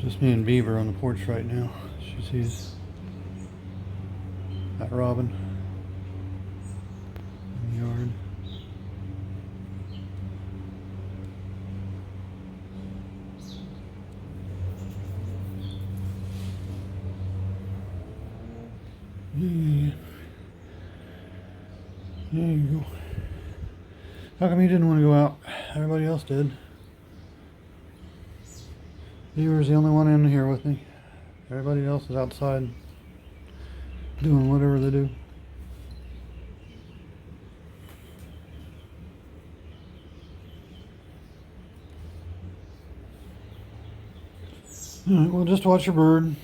Just me and Beaver on the porch right now. She sees that robin in the yard. Yeah. There you go. How come you didn't want to go out? Everybody else did. Beaver's the only one in here with me. Everybody else is outside doing whatever they do. Alright, well, just watch your bird.